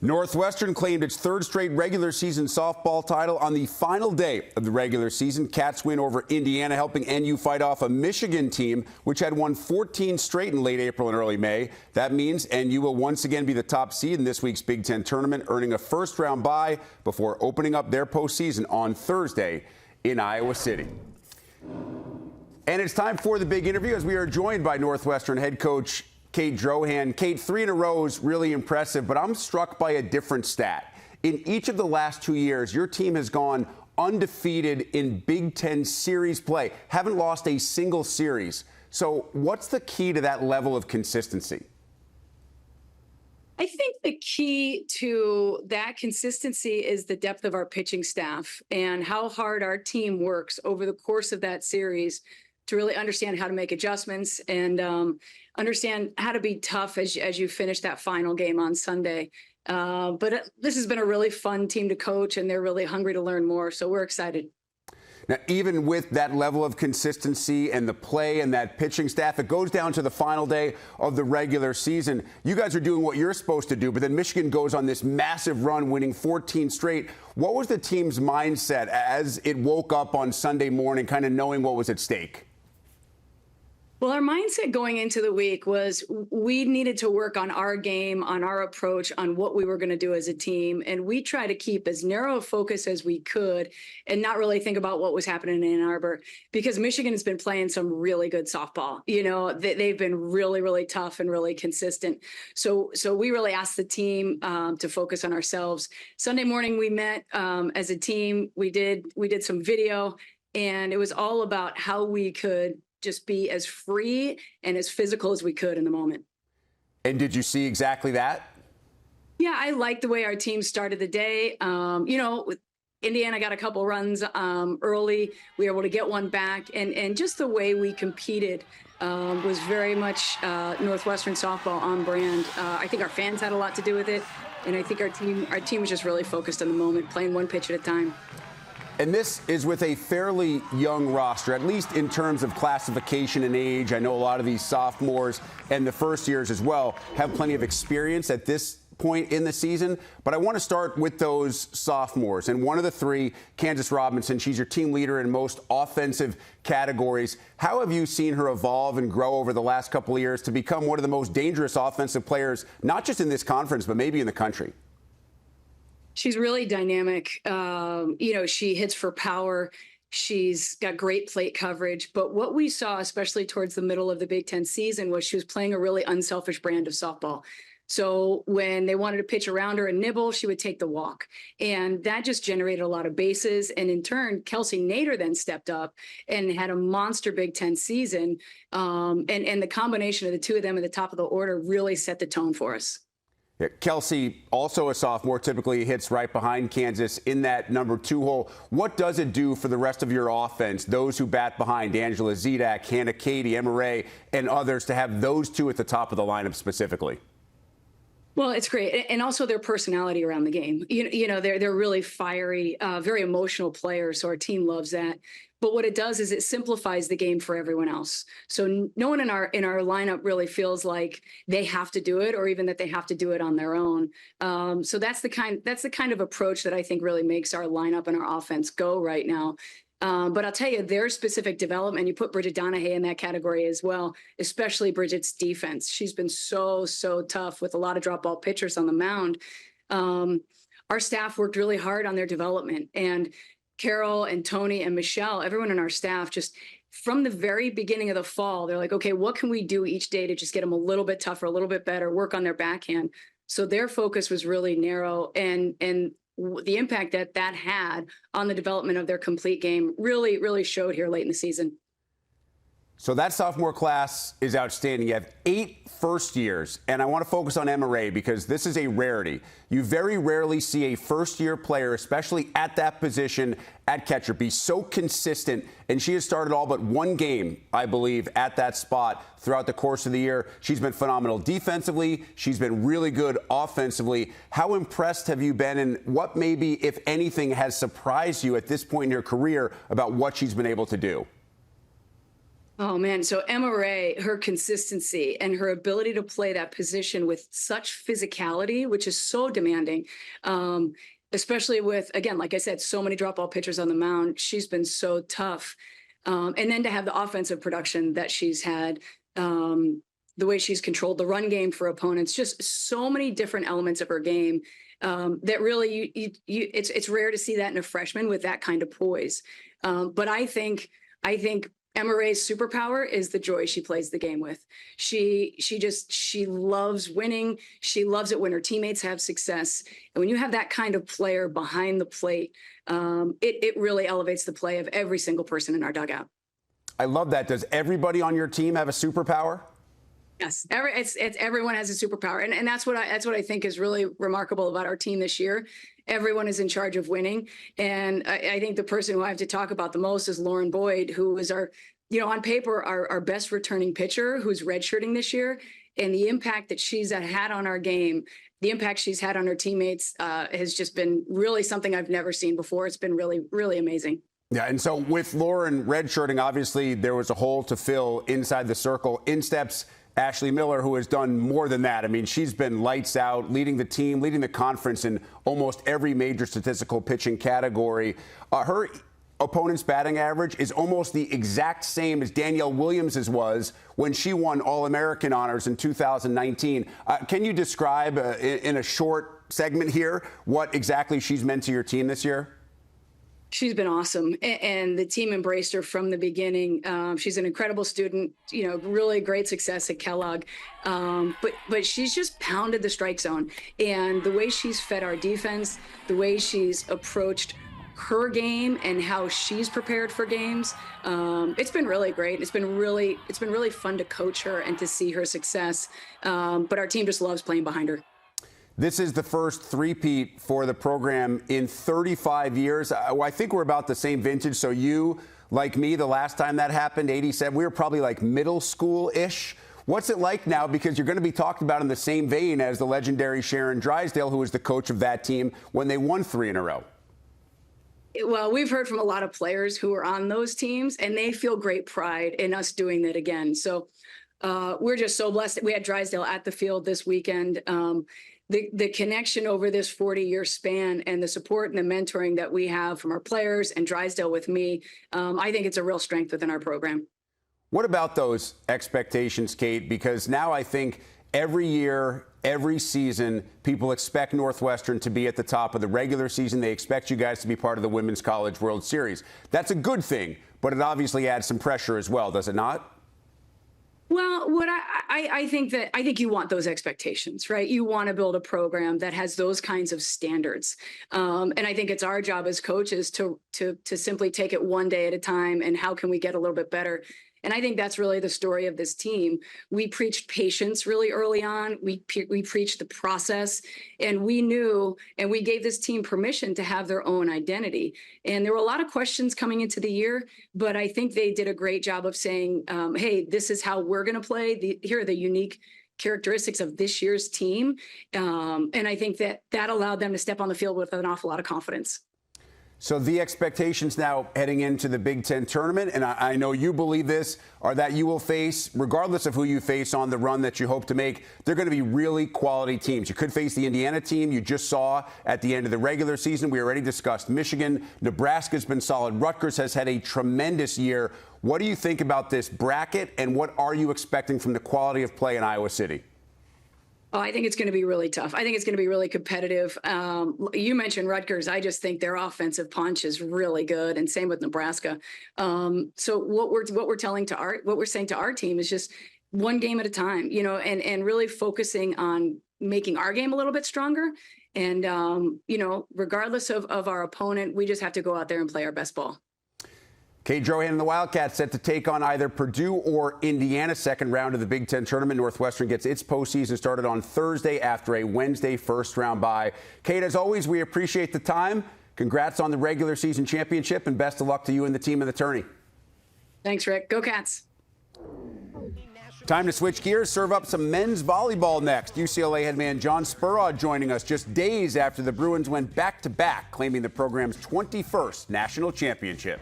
Northwestern claimed its third straight regular season softball title on the final day of the regular season. Cats win over Indiana, helping NU fight off a Michigan team which had won 14 straight in late April and early May. That means NU will once again be the top seed in this week's Big Ten tournament, earning a first-round bye before opening up their postseason on Thursday in Iowa City. And it's time for the big interview as we are joined by Northwestern head coach Kate Drohan. Kate, 3 in a row is really impressive, but I'm struck by a different stat. In each of the last 2 years, your team has gone undefeated in Big Ten series play, haven't lost a single series. So what's the key to that level of consistency? I think the key to that consistency is the depth of our pitching staff and how hard our team works over the course of that series to really understand how to make adjustments and understand how to be tough as you finish that final game on Sunday. But this has been a really fun team to coach, and they're really hungry to learn more, so we're excited. Now, even with that level of consistency and the play and that pitching staff, it goes down to the final day of the regular season. You guys are doing what you're supposed to do, but then Michigan goes on this massive run, winning 14 straight. What was the team's mindset as it woke up on Sunday morning, kind of knowing what was at stake? Well, our mindset going into the week was we needed to work on our game, on our approach, on what we were going to do as a team. And we try to keep as narrow a focus as we could and not really think about what was happening in Ann Arbor, because Michigan has been playing some really good softball. You know, they've been really, really tough and really consistent. So we really asked the team to focus on ourselves. Sunday morning, we met as a team. We did some video, and it was all about how we could just be as free and as physical as we could in the moment. And did you see exactly that? Yeah, I liked the way our team started the day. Indiana got a couple runs early. We were able to get one back. And just the way we competed was very much Northwestern softball on brand. I think our fans had a lot to do with it. And I think our team was just really focused on the moment, playing one pitch at a time. And this is with a fairly young roster, at least in terms of classification and age. I know a lot of these sophomores and the first years as well have plenty of experience at this point in the season. But I want to start with those sophomores. And one of the 3, Kansas Robinson, she's your team leader in most offensive categories. How have you seen her evolve and grow over the last couple of years to become one of the most dangerous offensive players, not just in this conference, but maybe in the country? She's really dynamic. She hits for power. She's got great plate coverage. But what we saw, especially towards the middle of the Big Ten season, was she was playing a really unselfish brand of softball. So when they wanted to pitch around her and nibble, she would take the walk. And that just generated a lot of bases. And in turn, Kelsey Nader then stepped up and had a monster Big Ten season. And the combination of the two of them at the top of the order really set the tone for us. Yeah, Kelsey, also a sophomore, typically hits right behind Kansas in that number 2 hole. What does it do for the rest of your offense, those who bat behind Angela Zedak, Hannah Katie, Emma Ray, and others, to have those 2 at the top of the lineup specifically? Well, it's great. And also their personality around the game. They're really fiery, very emotional players. So our team loves that. But what it does is it simplifies the game for everyone else. So no one in our lineup really feels like they have to do it, or even that they have to do it on their own. So that's the kind of approach that I think really makes our lineup and our offense go right now. But I'll tell you, their specific development, you put Bridget Donahue in that category as well, especially Bridget's defense. She's been so tough with a lot of drop ball pitchers on the mound. Our staff worked really hard on their development, and Carol and Tony and Michelle, everyone in our staff, just from the very beginning of the fall, they're like, okay, what can we do each day to just get them a little bit tougher, a little bit better, work on their backhand. So their focus was really narrow, and the impact that had on the development of their complete game really showed here late in the season. So that sophomore class is outstanding. You have 8 first years, and I want to focus on Emma Ray because this is a rarity. You very rarely see a first-year player, especially at that position at catcher, be so consistent, and she has started all but 1 game, I believe, at that spot throughout the course of the year. She's been phenomenal defensively. She's been really good offensively. How impressed have you been, and what maybe, if anything, has surprised you at this point in your career about what she's been able to do? Oh man, so Emma Ray, her consistency and her ability to play that position with such physicality, which is so demanding, especially with, again, like I said, so many drop ball pitchers on the mound. She's been so tough. And then to have the offensive production that she's had, the way she's controlled the run game for opponents, just so many different elements of her game that really it's rare to see that in a freshman with that kind of poise. But I think Emma Ray's superpower is the joy she plays the game with. She loves winning. She loves it when her teammates have success. And when you have that kind of player behind the plate, it really elevates the play of every single person in our dugout. I love that. Does everybody on your team have a superpower? Yes, everyone has a superpower, and that's what I think is really remarkable about our team this year. Everyone is in charge of winning, and I think the person who I have to talk about the most is Lauren Boyd, who is our, on paper, our best returning pitcher, who's redshirting this year, and the impact that she's had on our game, the impact she's had on her teammates, has just been really something I've never seen before. It's been really, really amazing. Yeah, and so with Lauren redshirting, obviously there was a hole to fill inside the circle. In steps Ashley Miller, who has done more than that. I mean, she's been lights out, leading the team, leading the conference in almost every major statistical pitching category. Her opponent's batting average is almost the exact same as Danielle Williams's was when she won All-American honors in 2019. Can you describe in a short segment here what exactly she's meant to your team this year? She's been awesome, and the team embraced her from the beginning. She's an incredible student, really great success at Kellogg. But she's just pounded the strike zone, and the way she's fed our defense, the way she's approached her game and how she's prepared for games, it's been really great. It's been really fun to coach her and to see her success. But our team just loves playing behind her. This is the first three-peat for the program in 35 years. I think we're about the same vintage. So you, like me, the last time that happened, 87, we were probably like middle school-ish. What's it like now? Because you're going to be talked about in the same vein as the legendary Sharon Drysdale, who was the coach of that team when they won 3 in a row. Well, we've heard from a lot of players who are on those teams, and they feel great pride in us doing that again. So we're just so blessed that we had Drysdale at the field this weekend. The connection over this 40-year span and the support and the mentoring that we have from our players and Drysdale with me, I think it's a real strength within our program. What about those expectations, Kate? Because now I think every year, every season, people expect Northwestern to be at the top of the regular season. They expect you guys to be part of the Women's College World Series. That's a good thing, but it obviously adds some pressure as well, does it not? Well, what I think you want those expectations, right? You want to build a program that has those kinds of standards. And I think it's our job as coaches to simply take it one day at a time and how can we get a little bit better. And I think that's really the story of this team. We preached patience really early on. We preached the process, and we knew, and we gave this team permission to have their own identity. And there were a lot of questions coming into the year, but I think they did a great job of saying, hey, this is how we're going to play. Here are the unique characteristics of this year's team. And I think that allowed them to step on the field with an awful lot of confidence. So the expectations now heading into the Big Ten tournament, and I know you believe this, are that you will face, regardless of who you face on the run that you hope to make, they're going to be really quality teams. You could face the Indiana team you just saw at the end of the regular season. We already discussed Michigan. Nebraska's been solid. Rutgers has had a tremendous year. What do you think about this bracket, and what are you expecting from the quality of play in Iowa City? Oh, I think it's going to be really tough. I think it's going to be really competitive. You mentioned Rutgers. I just think their offensive punch is really good, and same with Nebraska. So what we're saying to our team is just one game at a time, and really focusing on making our game a little bit stronger. And regardless of our opponent, we just have to go out there and play our best ball. Kate Drohan and the Wildcats set to take on either Purdue or Indiana second round of the Big Ten tournament. Northwestern gets its postseason started on Thursday after a Wednesday first-round bye. Kate, as always, we appreciate the time. Congrats on the regular season championship, and best of luck to you and the team in the tourney. Thanks, Rick. Go Cats. Time to switch gears, serve up some men's volleyball next. UCLA head man John Spurod joining us just days after the Bruins went back-to-back, claiming the program's 21st national championship.